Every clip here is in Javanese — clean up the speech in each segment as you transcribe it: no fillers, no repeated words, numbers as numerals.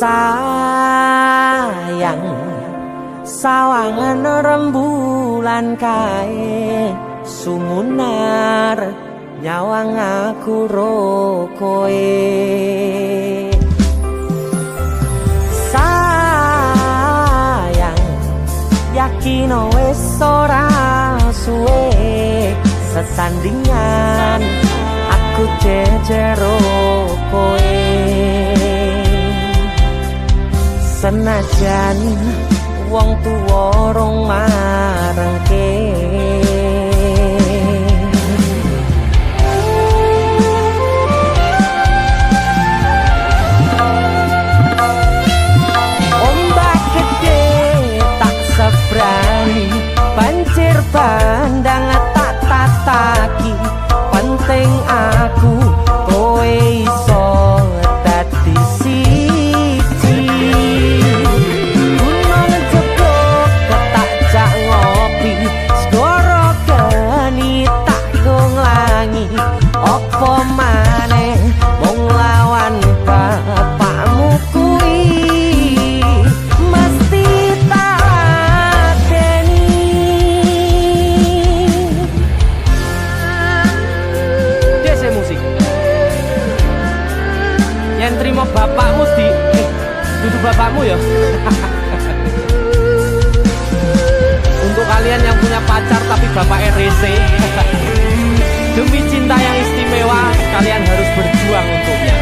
Sayang sawangan rembulan kae sumunar nyawang aku rokoe. Sayang yakin wis ora suwe sesandingan aku jejero koe. Senajan wong tuwa rong marengke ombak gede tak sebrani banjir bandang tak tataki penting aku kowe iso dadi siji. Gunung jebok tak jak ngopi segoro geni tak gonglangi opo maneh mung lawan bapakmu kuwi mesti tak deni. Dese musik yang terima bapakmu di duduk bapakmu ya. Untuk kalian yang punya pacar tapi bapaknya rese, demi cinta yang istimewa kalian harus berjuang untuknya.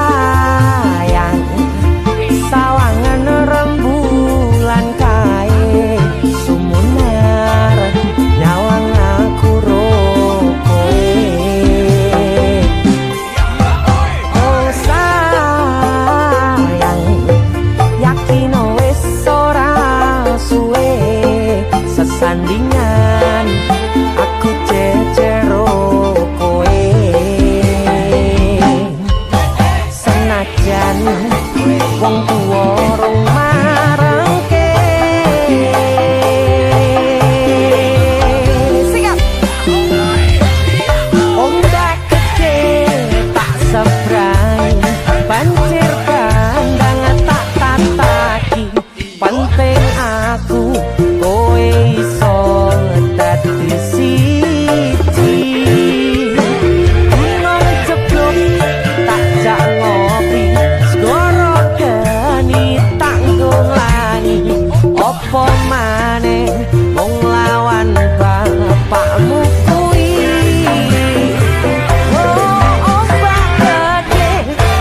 Sayang sawangan rembulan kae sumunar nyawang aku rokoe. Oh sayang yakin wis ora suwe sesandingan aku jejero koe. Senajan wong tuwa rong marengke sikap ombak gede tak sebrani banjir bandang tak tataki penting aku kowe iso dadi siji. Gunung jeblok tak jak ngopi segoro geni tak nglangi opo maneh mung lawan bapakmu kuwi. Oh ombak gede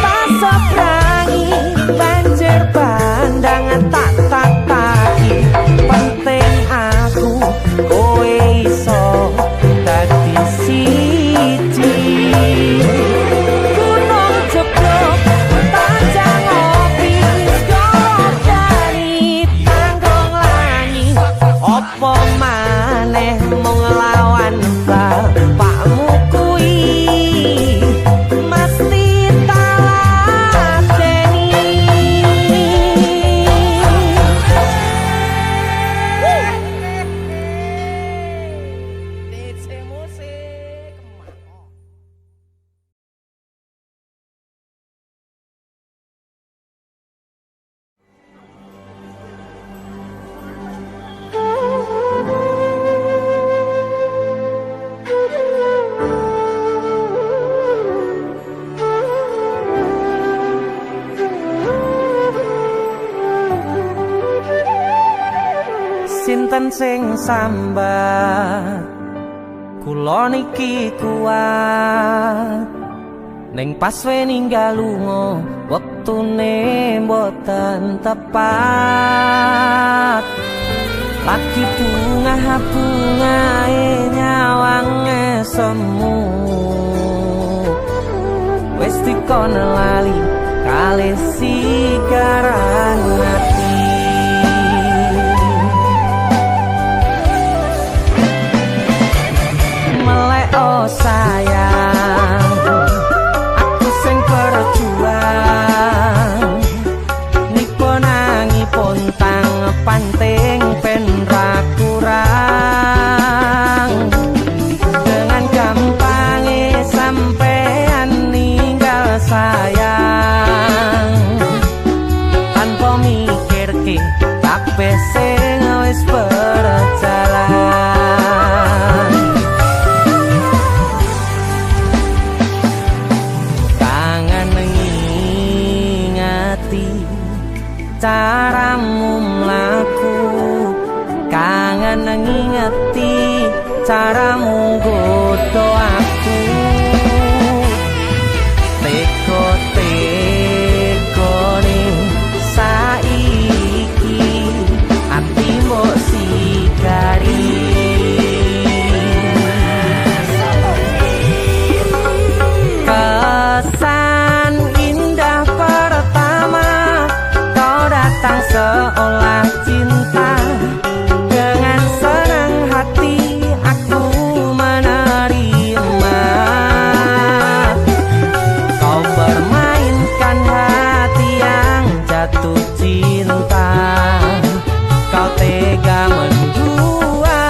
tak seberangi banjir bandang tak tataki penting aku kowe iso dadi siji. Gunung jeblok tak jak ngopi segoro geni tak nglangi opo maneh mung lawan bapakmu kuwi mesti tak ladeni. DC musik. Sinten sing sambat kula niki kuat ning pas we ninggal lunga wektune mboten tepat. Lagi bunga-bungae nyawange semu wis dikon lali kalih sigaran ati. Melek oh sayang aku sing berjuang nipo nangi pontang pan ngerti caramu mlaku, kangen ngingeti caramu nggodha aku. Teko-tekone saiki ati mbok sikari. Kesan indah pertama kau datang seolah cinta, dengan senang hati aku menerima. Kau permainkan hati yang jatuh cinta, kau tega mendua.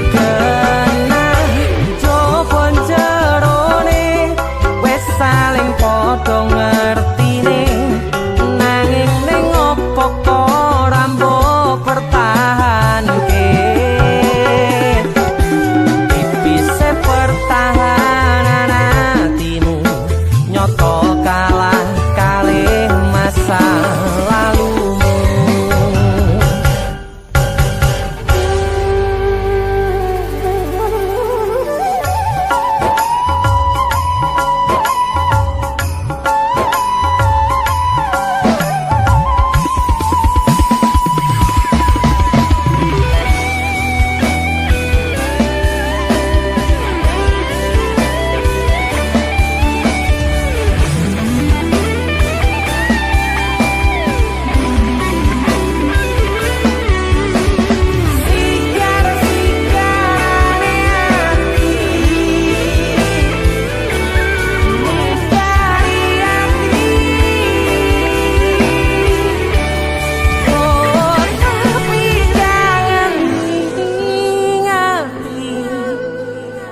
Kena jopon jerone wes saling podo ngertine, nanging ning opo kok rambo pertahanke. Tipise pertahanan hatimu nyoto kalah kalih masa lalumu.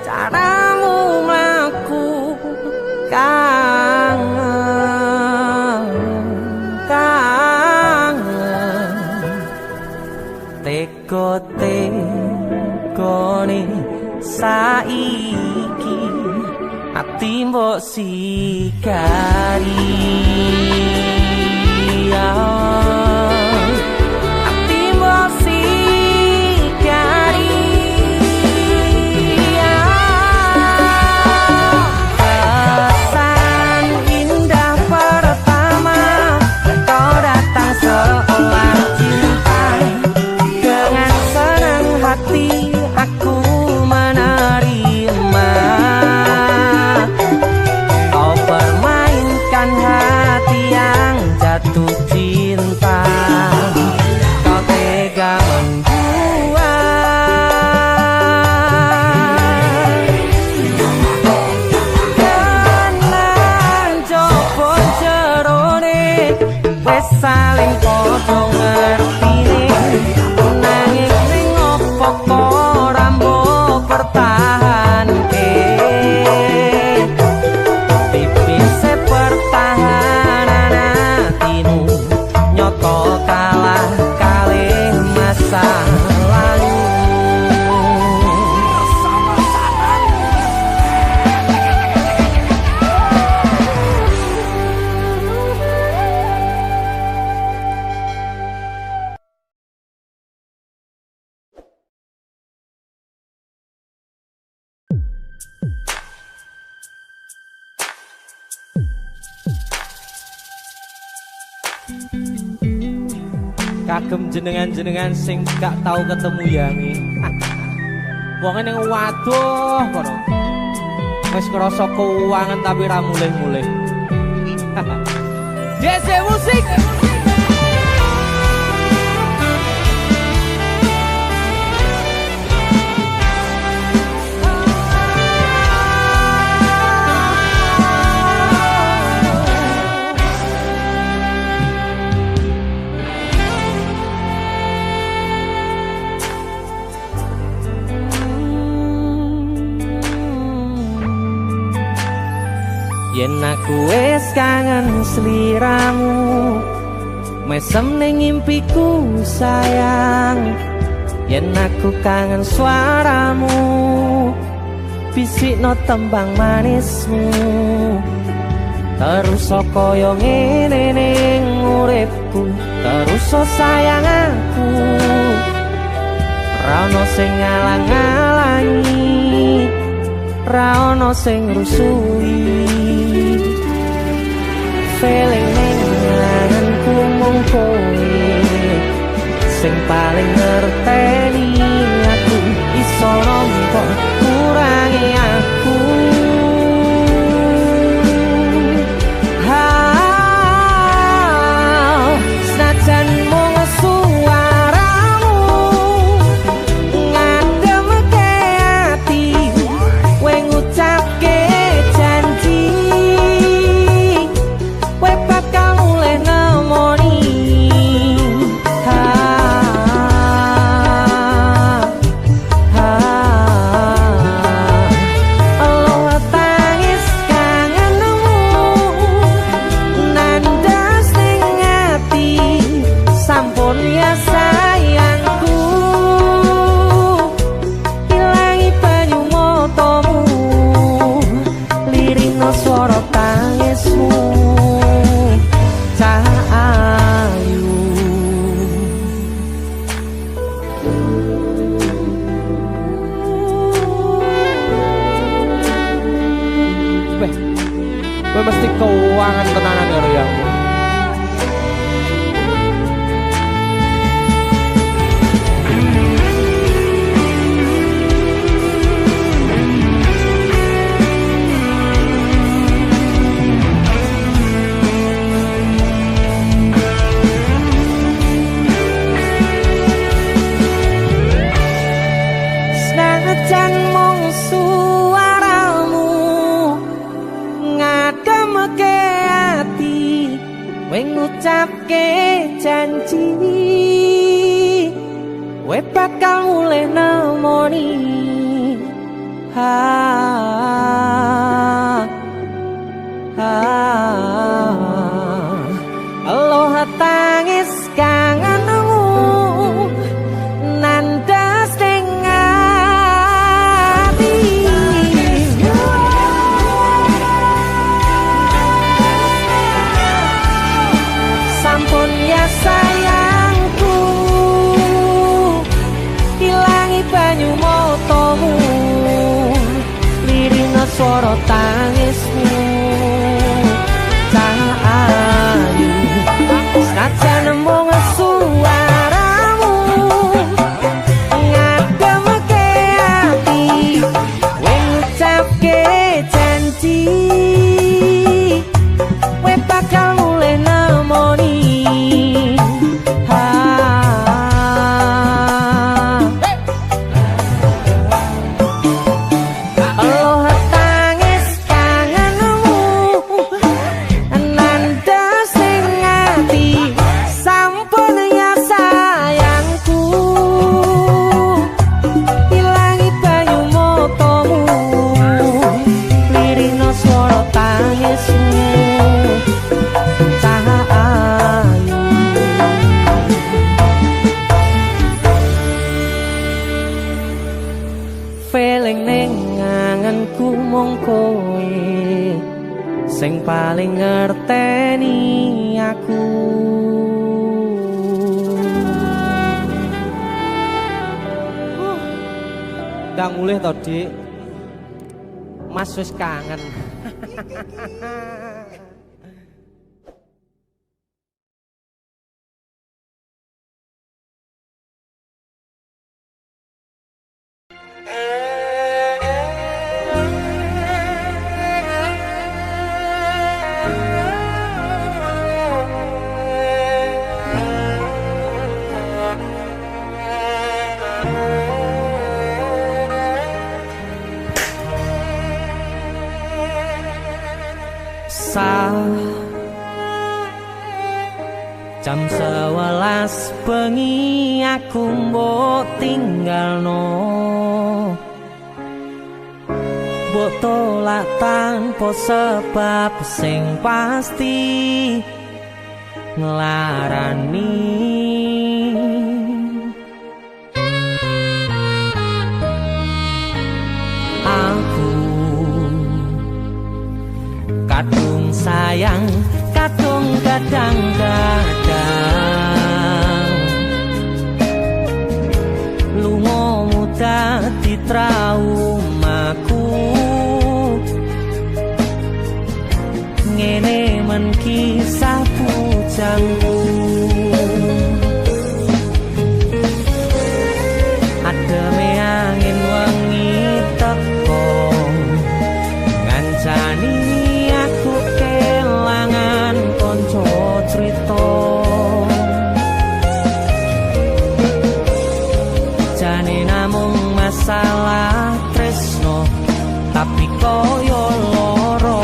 Caramu mlaku, kangen, kangen. Teko-tekone saiki ati mbok sikari. Ati mbok sikari. Kesan indah pertama kau datang seolah cinta, dengan senang hati aku menerima. Kau permainkan hati yang jatuh cinta, kau tega membuat. Kenan jopon jerone wes saling podo ngertine, nanging ning opo kok rambo pertahanke. Tipise pertahanan hatimu nyoto kalah kalih masa lalu. Kagem jenengan-jenengan sing gak tau ketemu yangi. Wong ning waduh kono. Wis ngrasa keuangan tapi ra mulih-mulih. DC musik. Yen aku wis kangen sliramu, mesem ning impiku sayang. Yen aku kangen suaramu, bisikno tembang manismu terus kaya ngene ning uripku terus sayang aku ra ono sing ngalang-alangi ra ono sing rusui feeling ning anganku mung kowe sing paling ngerteni aku iso nampa kurangi aku senajan mung suaramu ngademke ati kowe ngucapke janji kowe bakal mulih nemoni swara tangismu cahayu kowe mesti keuangan tenanan karo yang jan mung suaramu ngademke ati kowe ngucapke janji kowe bakal mulih nemoni aloha tangis kangenmu nandas sayangku ilangi banyu motomu lirina swara tangismu cahayu senajan mung suaramu ngademke ati kowe ngucapke janji kowe bakal mulih nemoni feeling ning anganku mung kowe sing paling ngerteni aku ndang mulih to Dik Mas wis kangen jam 11 bengi aku mbok tinggalno mbok tolak tanpa sebab sing pasti nglarani aku kadung sayang kadung kadang-kadang lungamu dadi traumaku ngene men kisah bujangku ademe angin wengi teko ngancani aku kelangan konco crita jane namung masalah tresno tapi koyo loro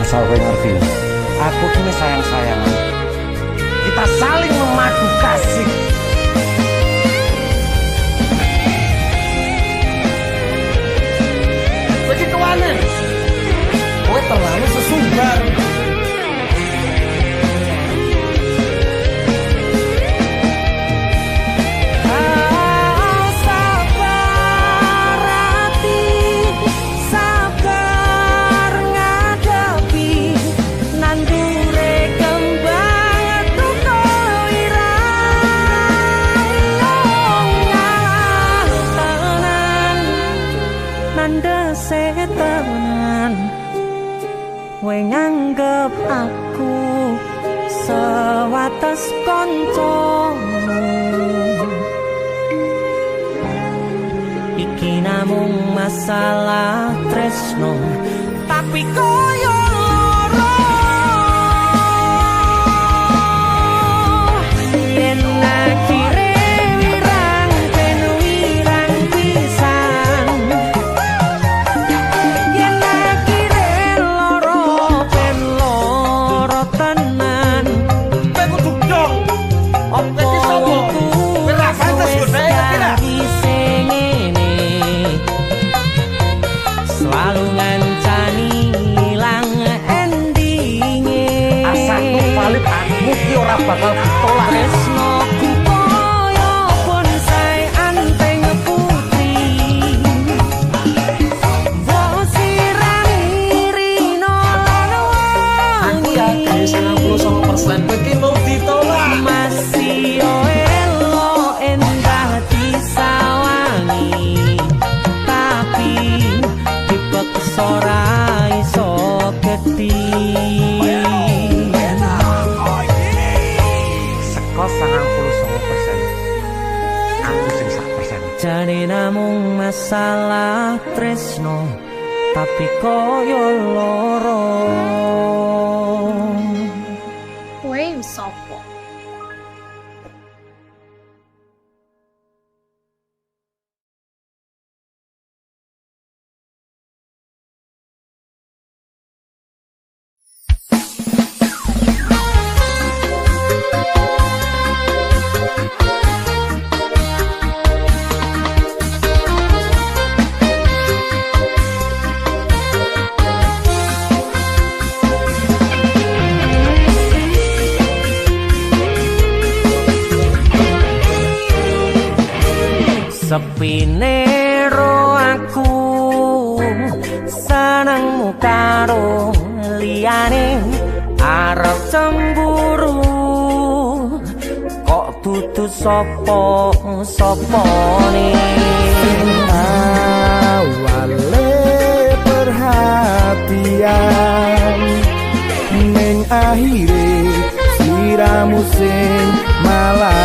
Asal gue ngerti, aku kini sayang-sayangan. Kita saling memadu kasih. Begitu aneh, gue terlalu sesumbar. Tenan we nganggep aku sewates koncomu iki namung masalah tresno tapi koyo loro yen akhire selalu ngancani ilang endinge Asakku valid aku ki ora bakal ditolak tresnoku koyo bonsai anteng putri mbok sirami rino lan wangi aku yakin 99% kowe ki mau ditolak masih elo endah disawangi tapi ora iso geti seko 99% aku sing 100%. jane namung masalah tresno tapi koyo loro kowe sopo sepine ro aku senengmu karo liyane arep cemburu dudu sapa-sapane awale perhatian ning akhire sliramu sing malah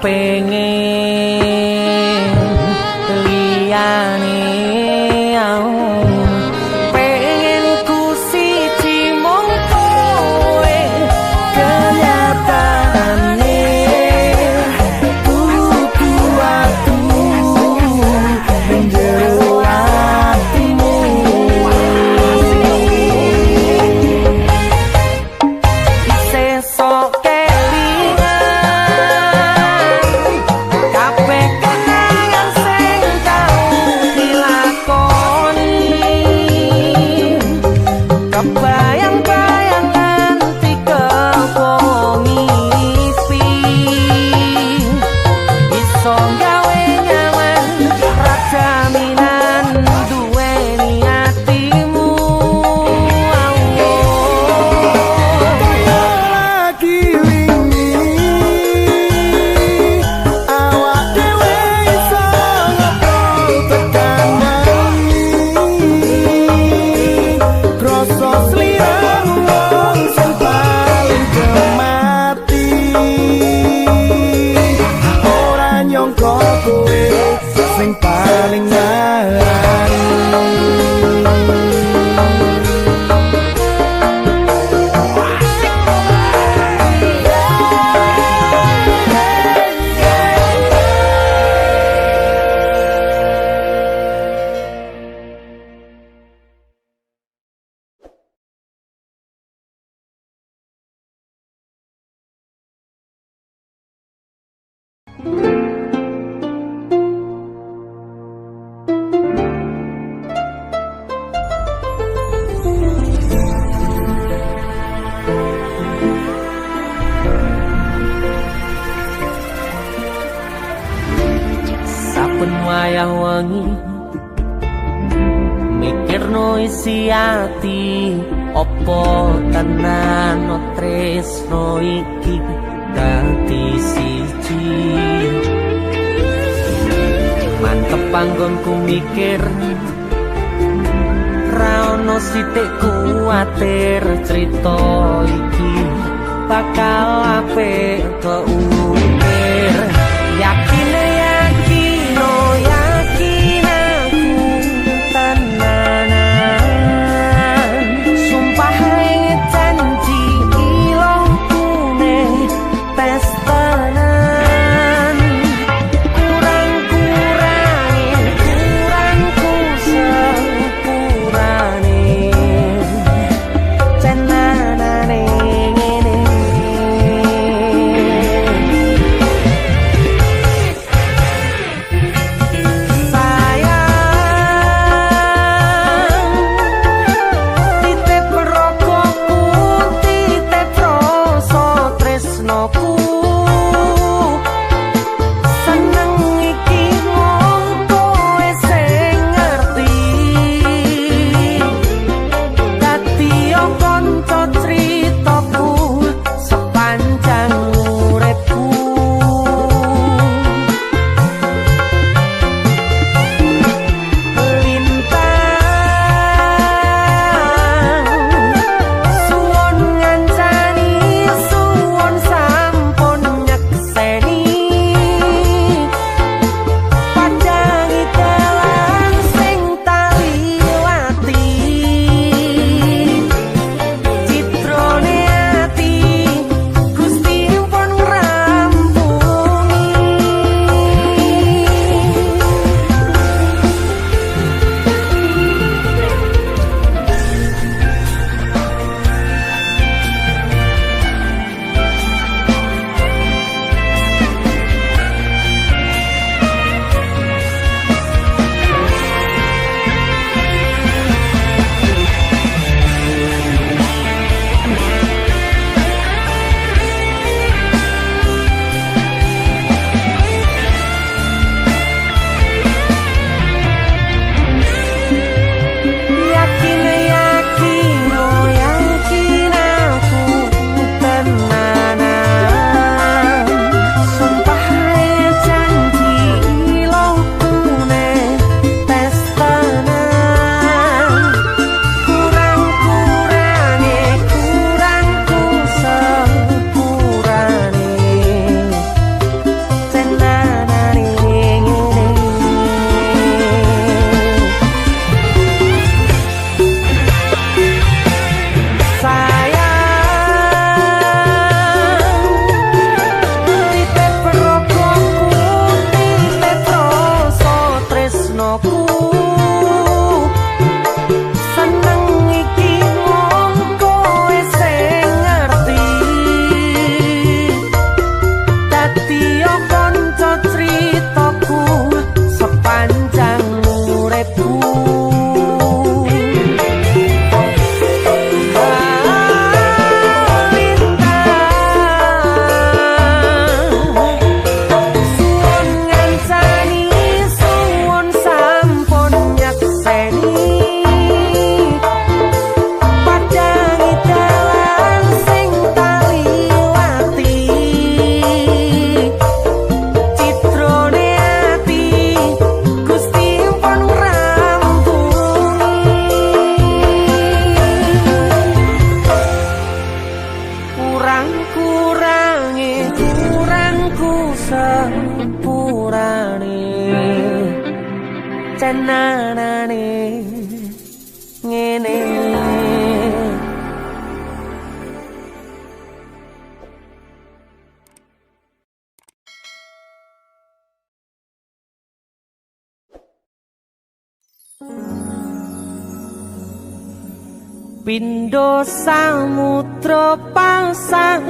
pengen liyane pengen ku siji mung kowe kenyataane kudu aku menjero atimu sesok sing paling wayah wengi mikirno isi ati opo tenan tresno iki dadi siji mantep panggonku mikir ra ono sithik kuwatir crita iki bakal apik keukir yakin yakin aku tenanan Pindho samudra pasang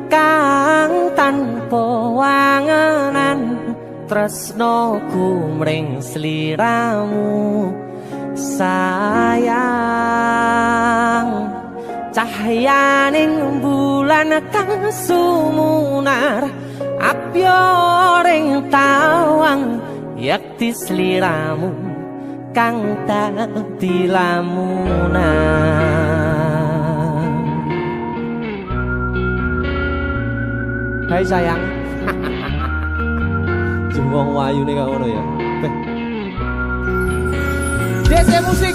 kang tanpa wangenan tresnaku mring sliramu sayang cahyaning bulan kang sumunar apyoring tawang yakti sliramu kang dadi lamunan. Hai sayang. Jengwong wayu nih kak ngono ya. DC musik.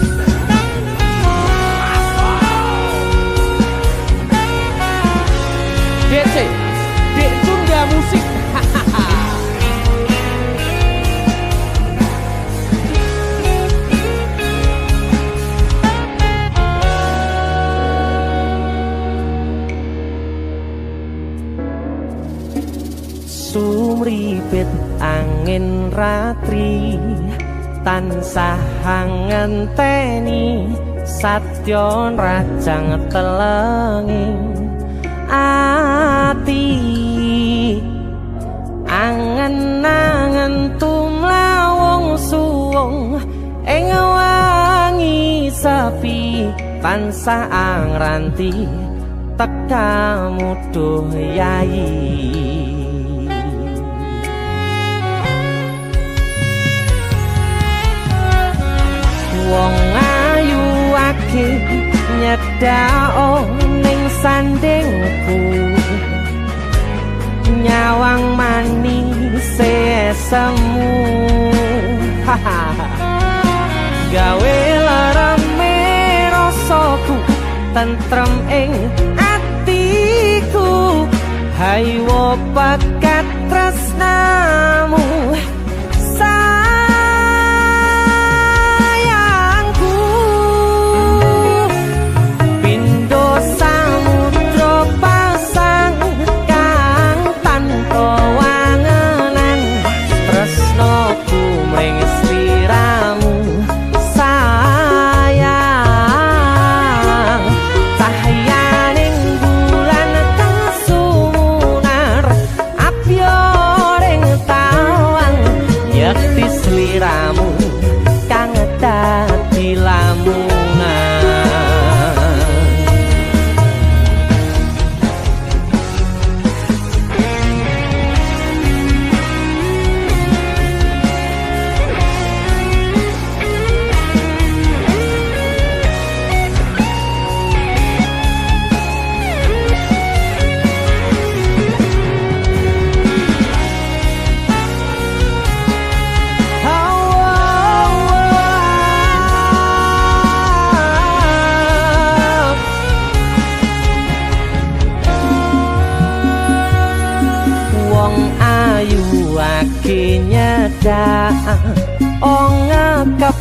DC Tunda musik. Sumripit angin ratri tansah ngenteni satya rajang telengi ati angen-angen tumlawung suwung ing wangi sepi tansah angranti tekamu duh yayi. Wong ayu akeh nyedhak ning sandingku nyawang manis semu gawe larame rasaku tentrem ing atiku haywo pakat tresnamu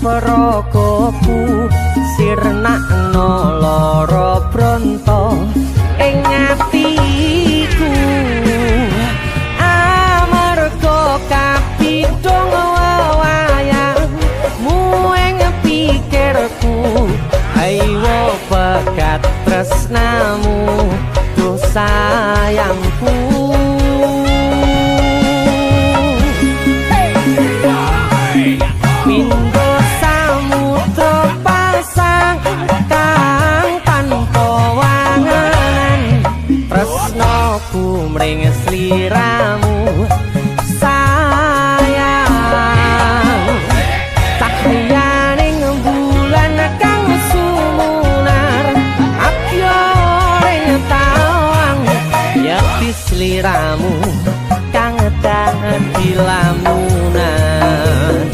Prokoku sirnakno lara bronto ing atiku amarga kapidhong wayangmu ing pikirku ayo pekat tresnamu duh sayangku. Mring sliramu sayang cahyaning bulan kang sumunar apyoring tawang yakti sliramu kang dadi lamunan.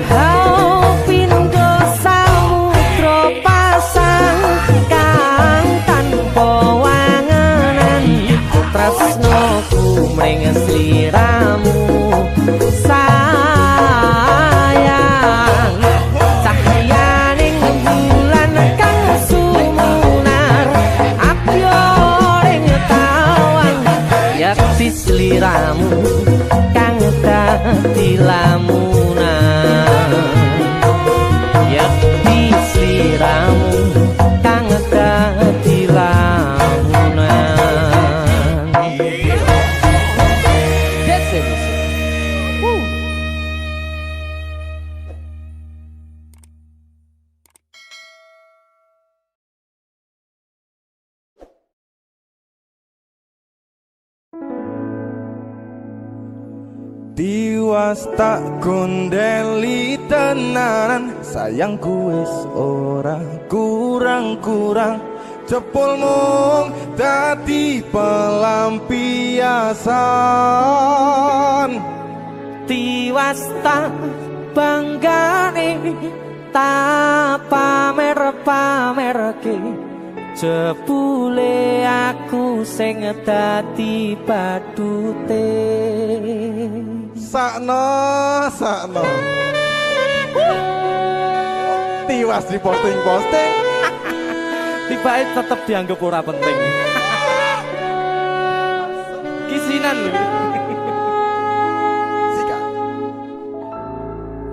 Hau pindho samudra pasang kang tanpa wangenan tresnaku mring sliramu sayang cahyaning bulan kang sumunar apyoring tawang yakti sliramu kang dadi lamunan yakti sliramu kang Tiwas tak gondeli tenanan, sayangku wis ora kurang-kurang. Jepul mung dadi pelampiasan. Tiwas tak banggane tak pamer-pamerke, jebule aku sing dadi badute. Sakno Tiwas di posting-posting, tibae tetep dianggap ora penting. Kisinan lho.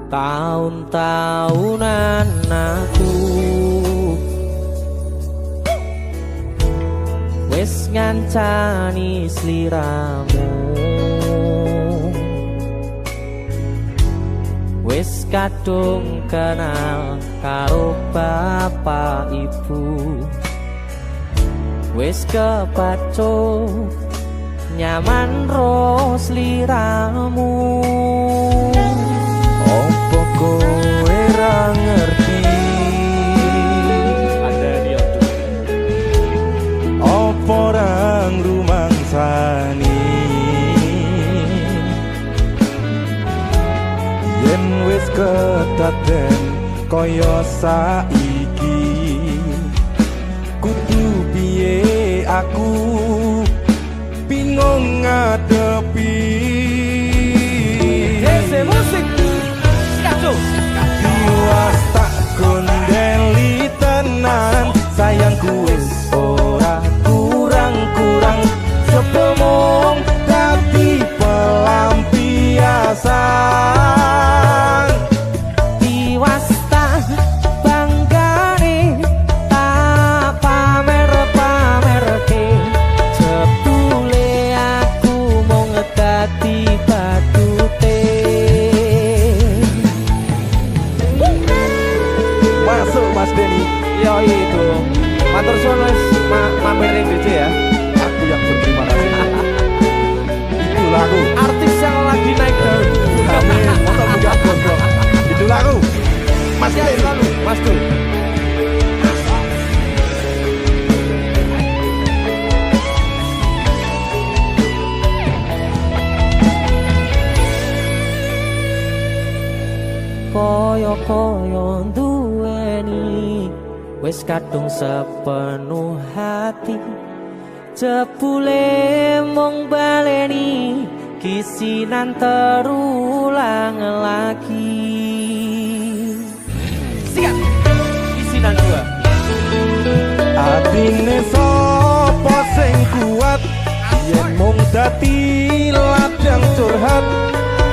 Tahun-tahunan aku wis ngancani sliramu, wis kadung kenal karo bapak ibu, wis kepacut nyaman ro sliramu. opo kowe ra ngerti, Ada dia opo ra ngrumangsani, yen wis kedaden kaya saiki, kudu piye aku bingung ngadepi. Ese musik Skaco. Tiwas tak gondeli tenan, sayangku wis ora kurang-kurang. Sepemong dadi pelampiasan. Tiwas tak banggane tak pamer-pamerke, jebule aku mung dadi badute. Masuk Mas Denny, Yo itu matur suwun wis mampir ning DC ya. aku yang berterima kasih. Itu lagu, Artis yang lagi naik daun. amin, motor buka gondrong. Itu lagu, Mas Siap Denny. selalu, Mas Dul. Koyo-koyo duweni wis kadung sepenuh hati, jebule mung baleni kisinan terulang lagi. Siap kisinan dua. Atine sapa sing kuat, yen mung dadi ladang curhat.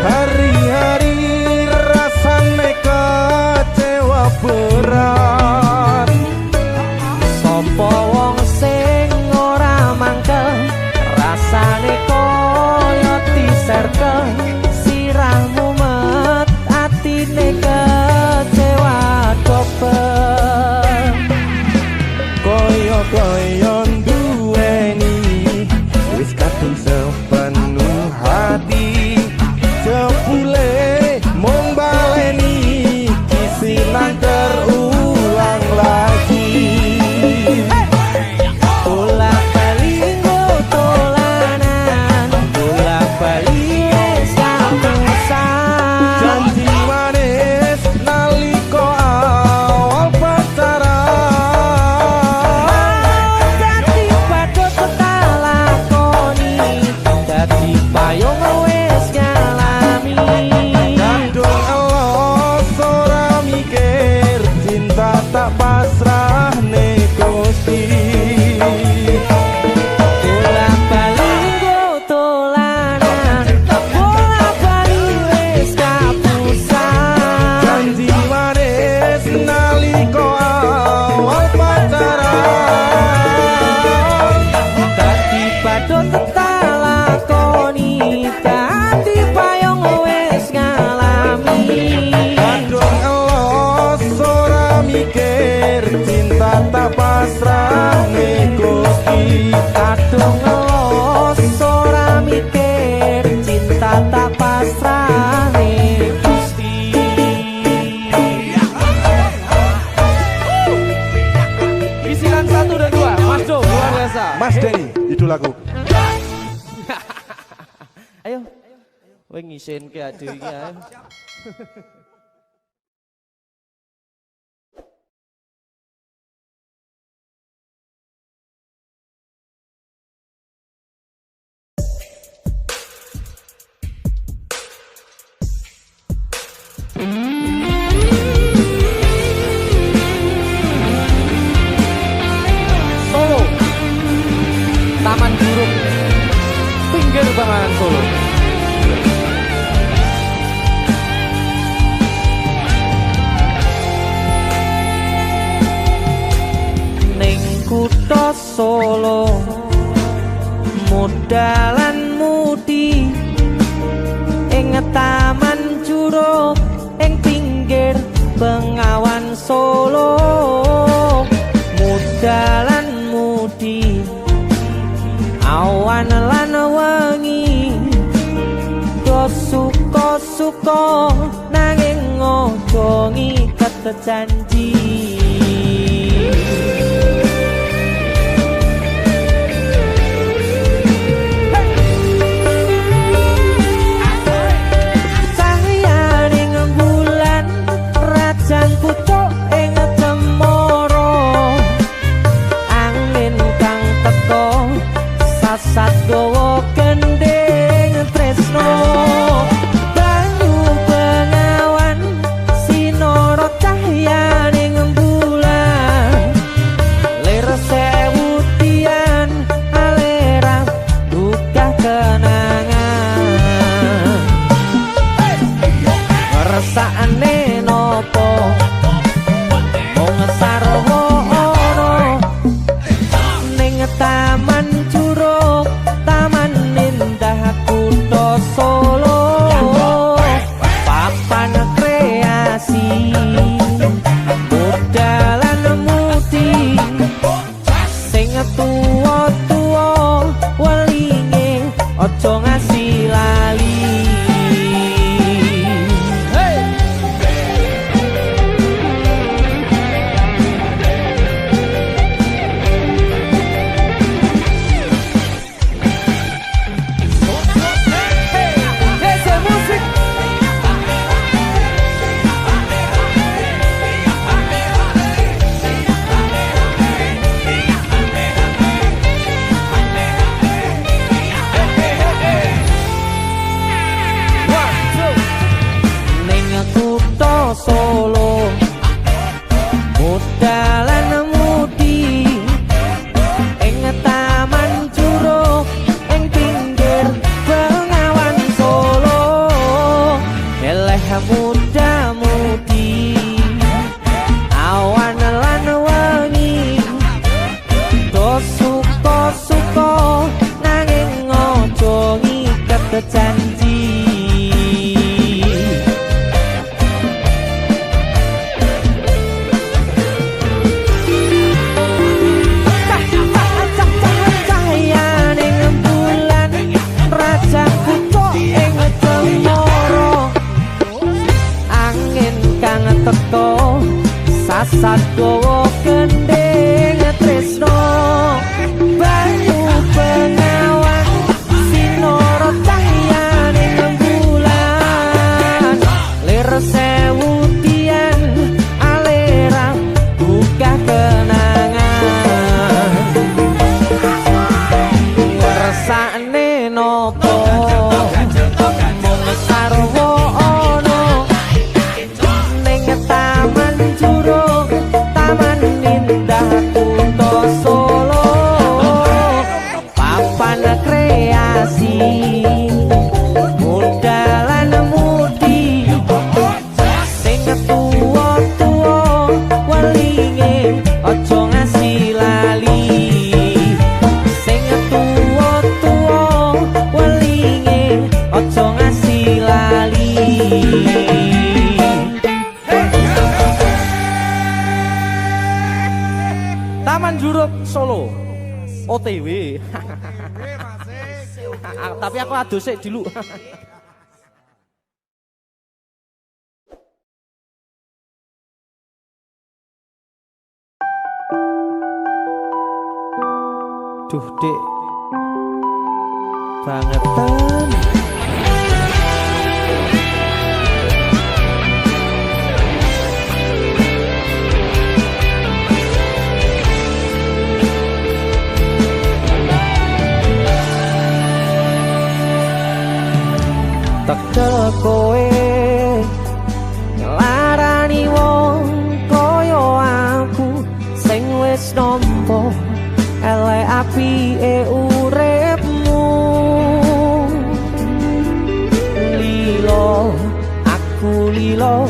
Hari-hari rasane kecewa berat. Sopo wong sing ora mangkel, rasane koyo diserkel, sirahmu met atine kecewa dobel. Koyo-koyo duweni wis kadung sepenuh hati, jebule mung baleni kisinan terulang lagi. Bolak-balik tolanan, bolak-balik wis kapusan. Janji manis nalika awal pacaran, Dadi padha tak lakoni, dadi payung wis ngalami. kadung elos ora mikir, cinta tak pasrah Gusti. Bolak-balik tolanan, bolak-balik wis kapusan. Janji manis nalika awal pacaran, Dadi padha tak lakoni, dadi payung wis ngalami. kadung elos ora mikir, cinta tak pasrah Gusti. Kadung ngelos ora mikir, cinta tak pasrah Resa. Mas Denny, idolaku. Ayo. Kowe ngisin ke ade iki ae. Solo. Taman Burung. Pinggir banget Solo. Ning kutha Solo modalan mudi ing taman Curug ing pinggir Bengawan Solo modalan mudi awan lan wengi do suka-suka nanging ojo ngiket janji. Sat gowo kendeng tresno banyu bengawan sinoro cahyaning bulan lir sewu tian alera duka kenangan ngersakane nopo mung sarwo ono ning taman Curug taman indah kutha Solo papan kreasi modalan mudi sing tuwa-tuwa welinge aja ngasih lali. Solo modalan mudi ing taman Curug ing pinggir Bengawan Solo eleh muda mudi awan lan wengi do suka-suka nanging ojo ngiket janji. Teko sasat gowo kendeng tresno banyu bengawan sinoro cahyaning bulan lir sewu tian alera buka kenangan ngersakne nopo mung sarwo taman Curug taman indah kutha Solo papan kreasi modalan mudi sing tuwa-tuwa welinge aja ngasih lali sing tuwa-tuwa welinge aja ngasih lali. Taman Curug Solo OTW. Tapi aku adus sik dulu. Duh dek bangetan. Tekel kowe ngelarani wong koyo aku sing wis nampa elek apike uripmu. Lilo aku lilo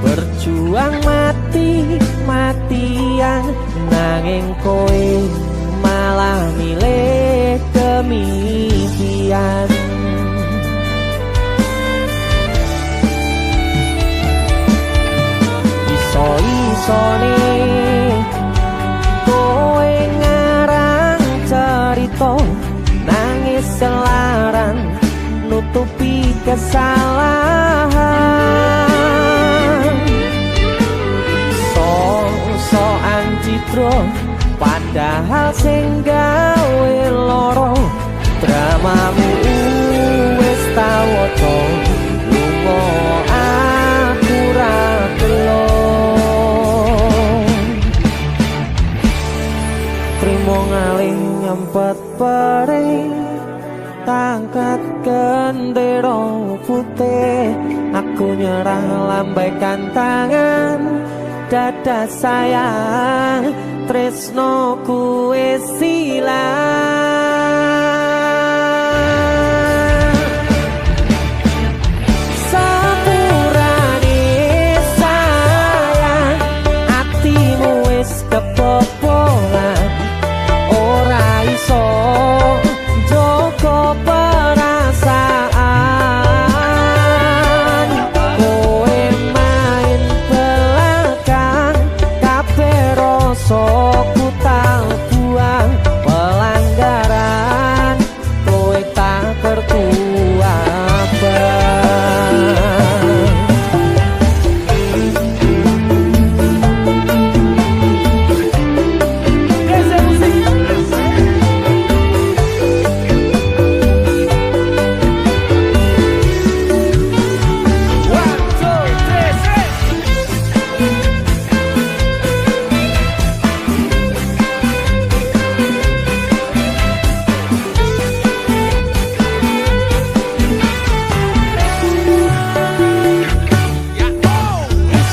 berjuang mati-matian nanging kowe malah milih demikian. Iso-isone kowe ngarang cerita nangis selaran nutupi kesalahan. So-soan citro padahal sing gawe loro dramamu wis tau waca lunga aku ra gelo. Trimo ngalih nyempet perih tangkat gendera putih. Aku nyerah lambaikan tangan dada sayang tresnoku wis ilang. Sepurane sayang atimu wis kebobolan ora iso joko perasaan. Kowe main belakang kabeh rasa ku tak buang pelanggaran kowe tak terkuaban.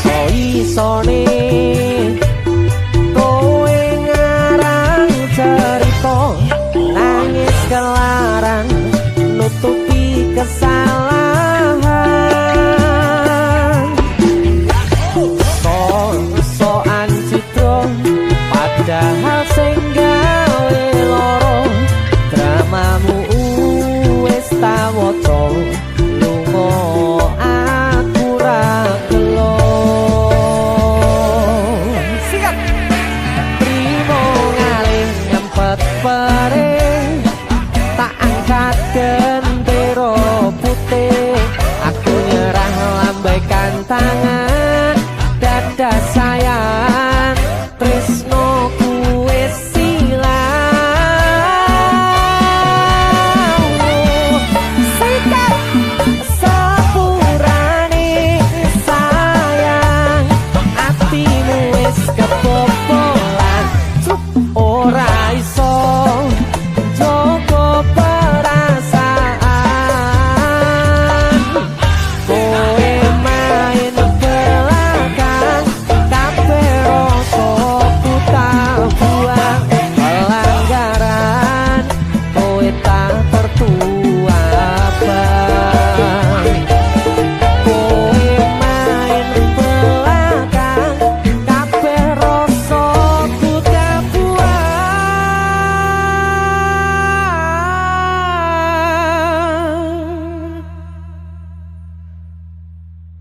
Iso-isone kowe ngarang cerita nangis kelaran nutupi kesalahan. So-soan citro padahal sing gawe loro dramamu wis tak waca lunga aku ra gelo. Perih tak angkat gendera putih. Aku nyerah lambaikan tangan dada sayang tresnoku wis ilang. Sikap sepurane sayang atimu wis kebobolan ora iso joko perasaan. Kowe main belakang kabeh rasa ku tak buang pelanggaran kowe tak tertuaban. Kowe main belakang kabeh rasa ku tak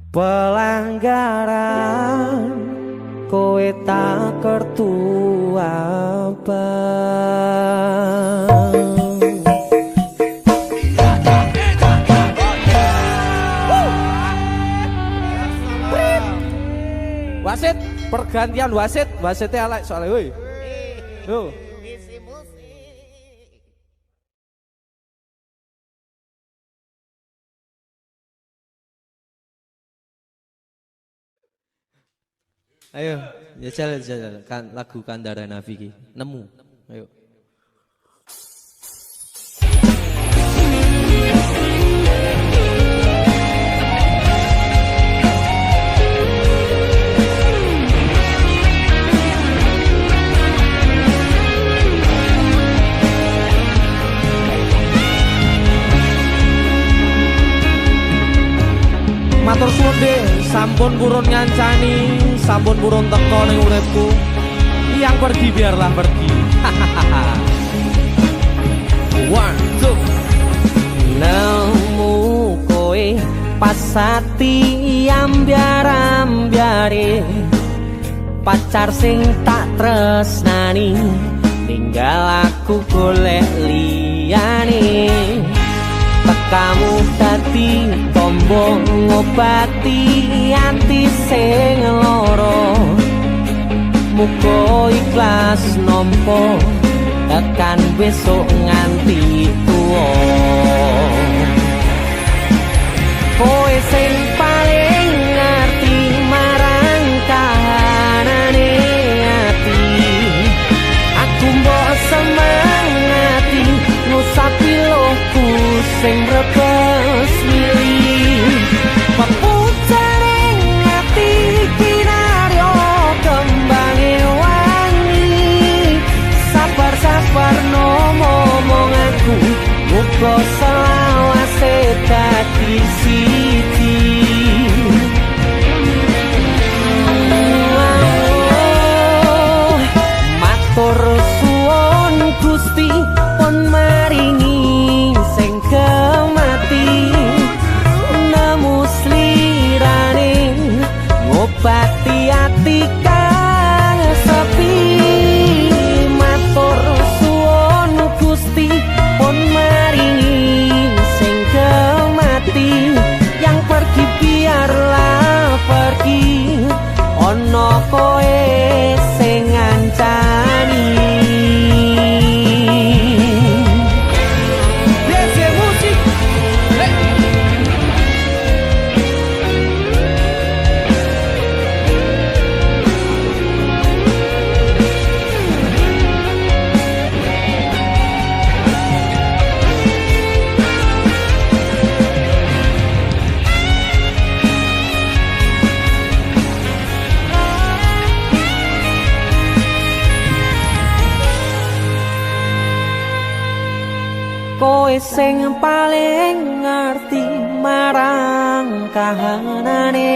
pelanggaran kowe tak kertu apa. Wasit pergantian wasitnya elek soalnya woi. Yo. Ayo, jajal kan lagu Kandara Nafi ki. Nemu. Ayo. Matur suwun deh, sampun purun ngancani, sampun purun teko ning uripku. Yang pergi biarlah pergi. One, two. Nemu kowe pasati ambyar-ambyare, pacar sing tak tresnani, tinggal aku golek liyane. Tekamu dadi tombo ngobati ati sing lara, muga ikhlas nampa tekan besok nganti tuwa. Kowe sing paling ngerti marang kahanane ati, aku mbok semangati ngusapi lohku sing rebes milih. Pepucaring ati kinaryo kembange wangi, sabar-sabar ngomong aku, muga selawase dadi siji. Matur suwun Gusti pun maringi sing kemati, nemu slirane ngobati ati kang sepi. Matur suwun Gusti pun maringi sing kemati, yang pergi biarlah pergi, ono koe sing ngancani. Kowe sing paling ngerti marang kahanane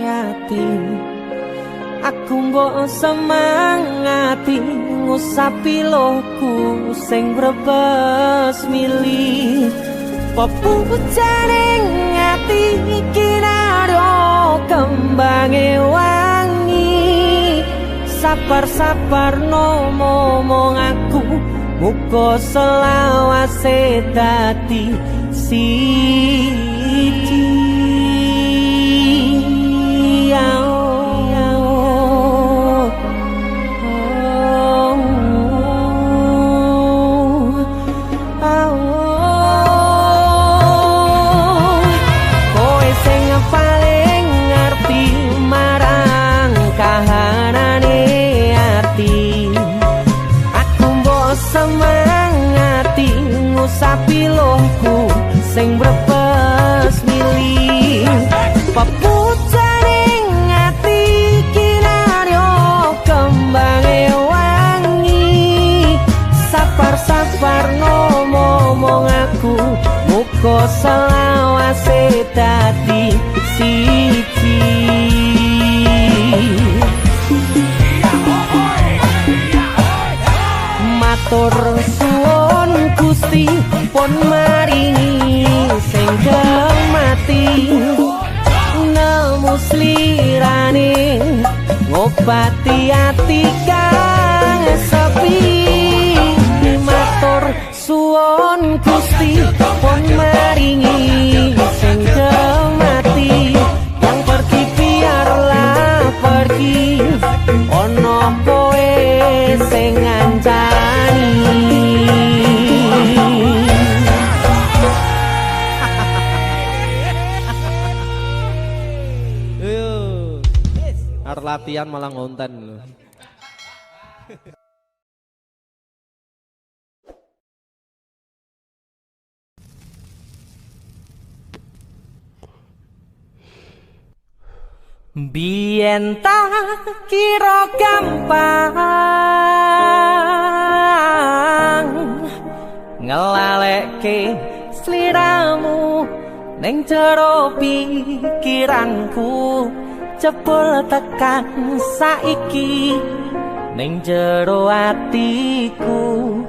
ati, aku mbok semangati ngusapi lohku sing brebes milih. Pepucaring ati kinaryo kembange wangi, sabar-sabar ngomong aku, muga selawase dadi siji. Kowe sing paling ngerti marang kahanane ati, aku mbok semangati ngusapi lohku sing brebes milih. Pepucaring ati kinaryo kembange wangi, sabar-sabar ngomong aku, muga selawase dadi siji. Matur suwun Gusti pun maringi sing kemati, nemu slirane ngobati ati kang sepi. Matur suwun Gusti pun maringi sing kemati, yang pergi biarlah pergi, ono kowe sing ngancani. latihan malah ngonten lho. Biyen tak kira gampang ngelalekke sliramu ning jero pikiranku jebul tekan saiki ning jero atiku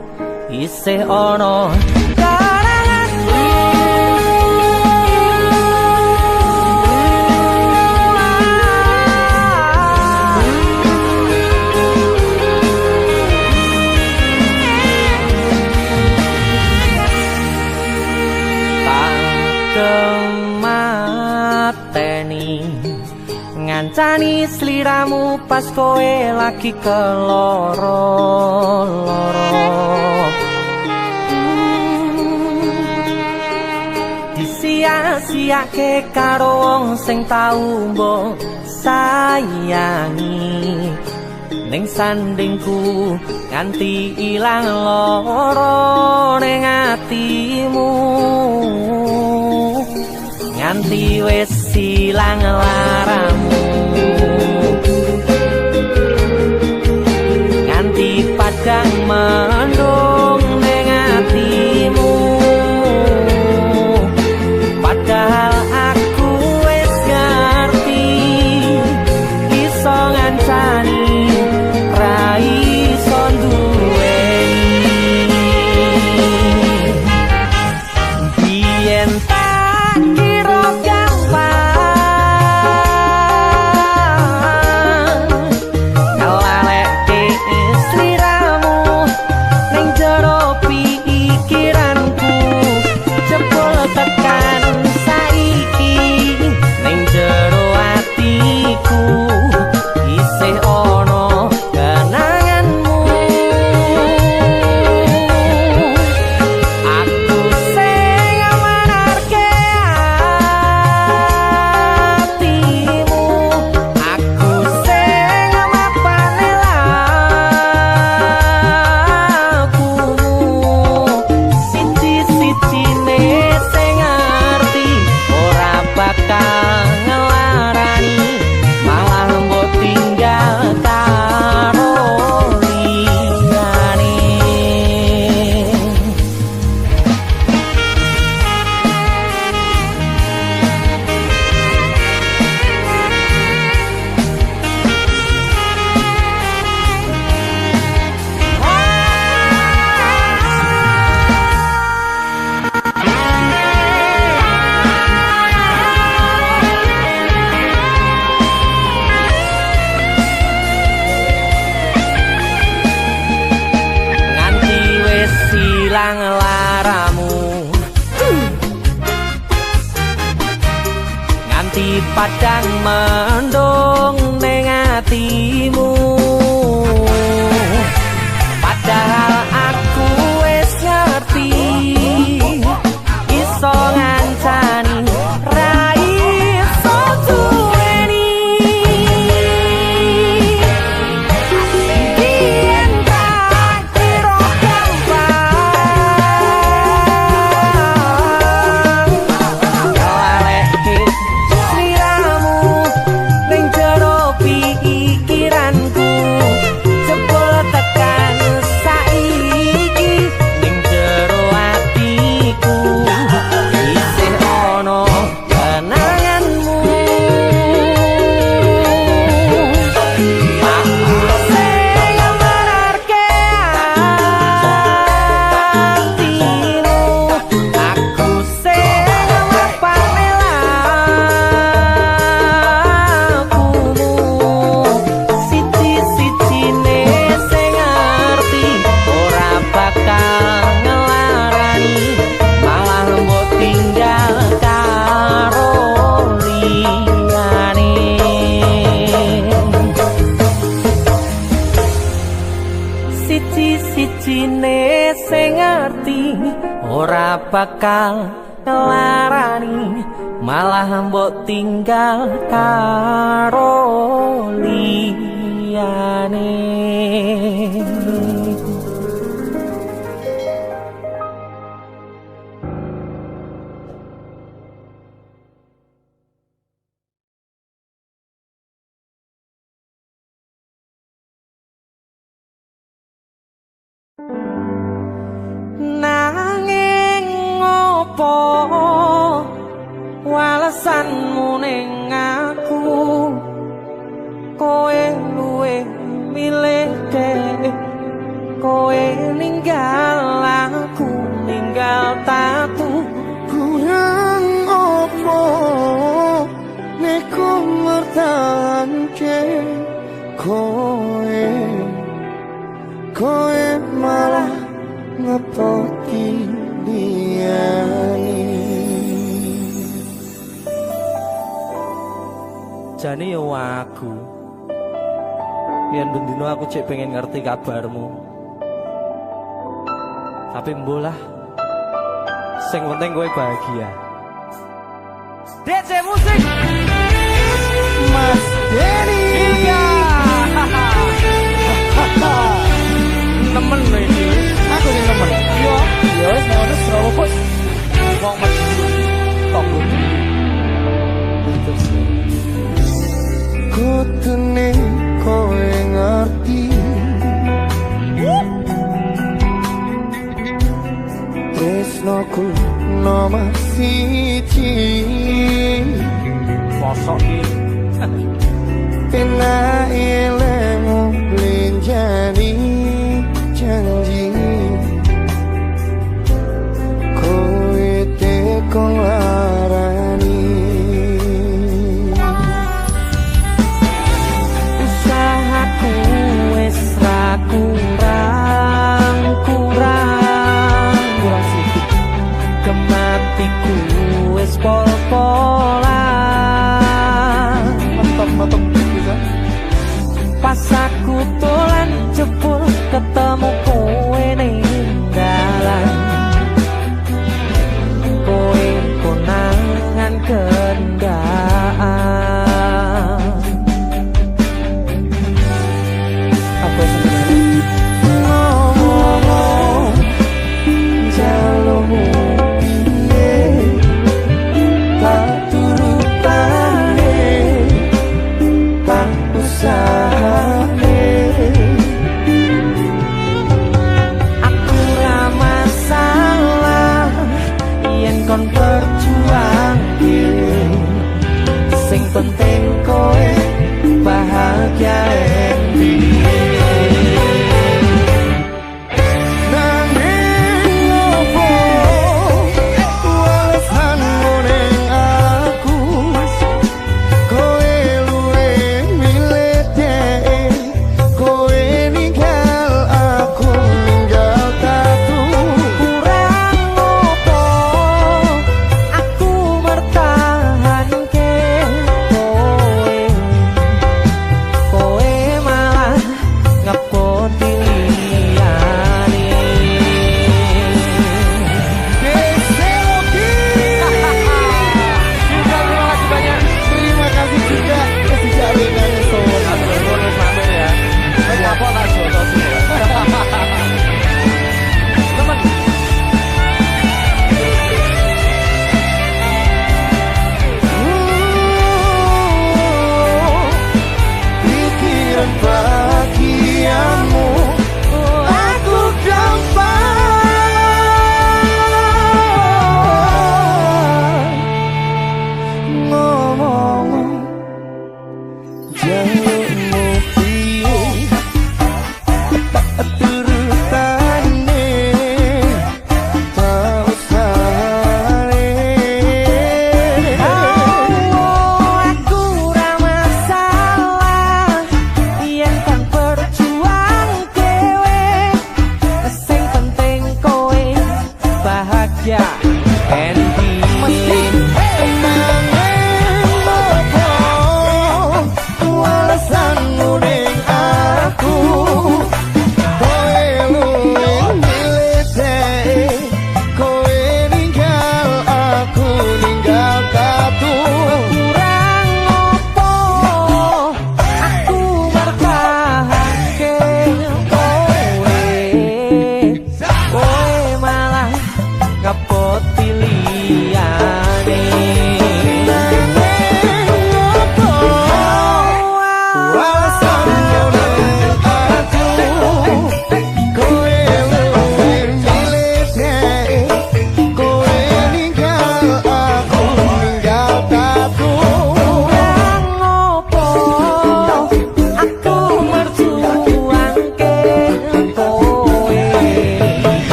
isih ana ngancani sliramu pas kowe lagi keloro-loro disia-siake karo wong sing tau mbok sayangi ning sandingku nganti ilang loro ning atimu nganti wis silang laramu nganti padang mendung ning atimu padahal aku wis ngerti iso ngancani ra iso duweni biyen tak kira padang mendung ning atimu padahal aku wis ngerti iso ngancani ra iso duweni biyen tak kira siji-sijine sing ngerti ora bakal ngelarani malah mbok tinggal karo li liyane. Nanging ngopo walesanmu ning aku, kowe luwe milih dek, kowe ninggal aku ninggal tatu. Kurang opo nek ku mertahanke kowe malah ngepoti liyane. Jane yo aku yen bendino aku cek pengen ngerti kabarmu, tapi mbolah sing penting kowe bahagia. DJ musik Mas Denny Ilga. Nemen lho iki. aku ning nemen. Yo, Ya wis ngono srawo bos. wong mesti tonggo. Kutune kowe ngerti tresnoku nomor siji. Mosok iki. Pena ilmu lenjani janji kowe tekon larani. Usahaku wis ra kurang sedikit, kematiku wis pol-polan. Mantap bisa. Pas aku dolan jebul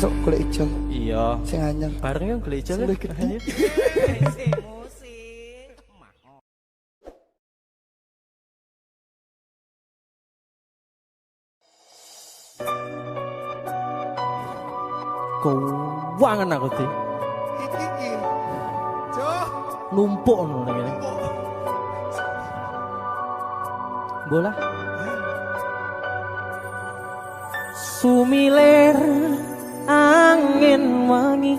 besok golek ijo. Iya. Sing anyar. Bareng yo golek ijo. Golek gede. Keuangan aku ti. Iki. Jo. Numpuk ngono ngene. Bola. Sumilir angin wangi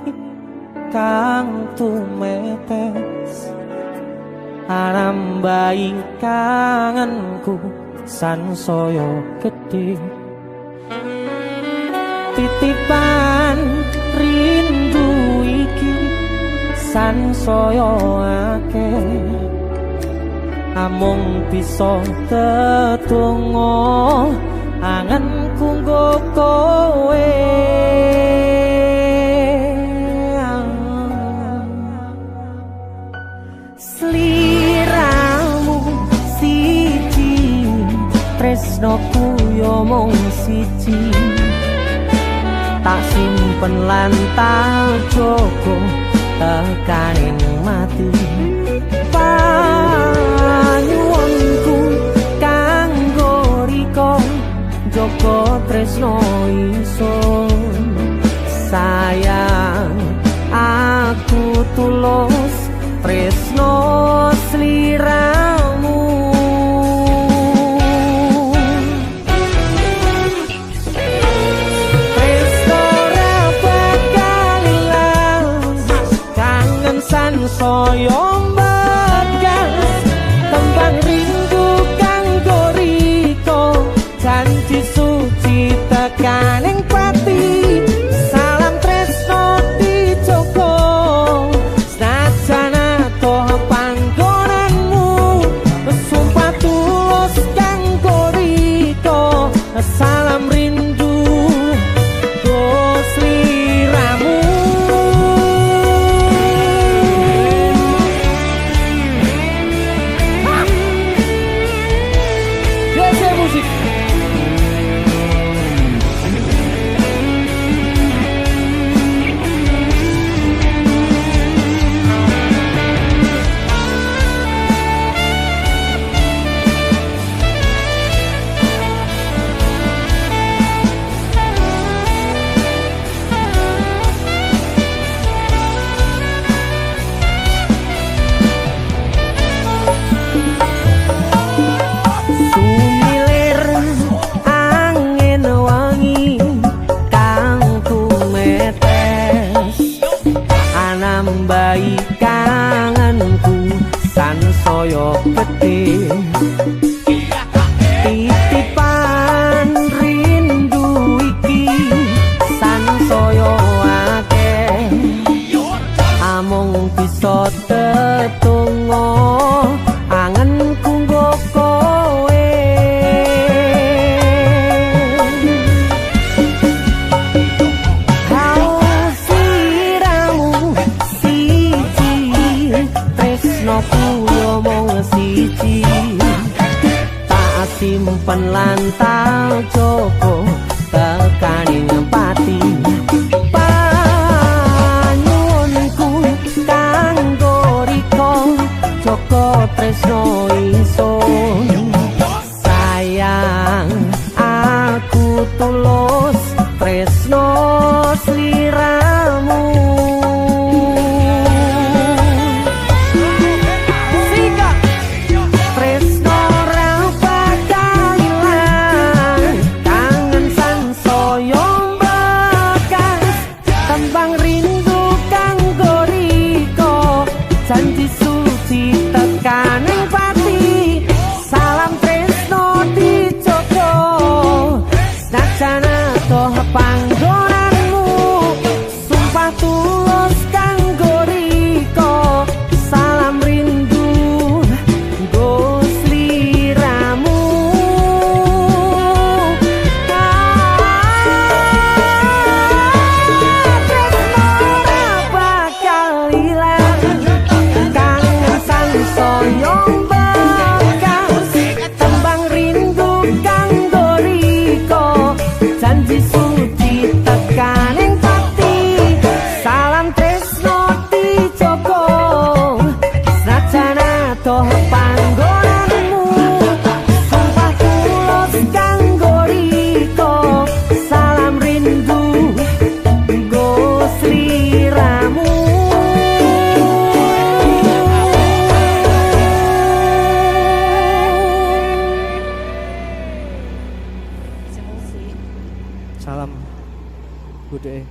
kang tumetes arambai kangenku sansaya gedhe titipan rindu iki sansaya akeh amung bisa tetunggo anganku nggo kowe sliramu siji tresnoku yo mung siji tak simpen lan tak jogo tekaning mati panyuwunku kanggo riko joko tresno ingsun sayang aku tulus tresno sliramu tresno ra bakal ilang kangen sansaya mbagas tembang rindu kanggo riko janji suci tekaning pati salam tresno dijogo senajan atoh panggonanmu sumpah tulus kanggo riko salam rindu go sliramu musik sumilir angin wangi kang tumetes anambai kangenku sansaya gedhe titipan rindu iki sansaya akeh amung bisa tetunggo angenku nggo kowe sliramu siji tresnoku yo mung siji tak simpen lan tak jogo tekaning pati panyuwunku kanggo riko joko tresno ingsun sayang aku tulus tresno sliramu sika tresno ra bakal ilang kangen sansaya mbagas tembang rindu kanggo riko janji suci tekaning pati Toh panggonanmu sumpah tulus kanggo riko salam rindu go sliramu salam bude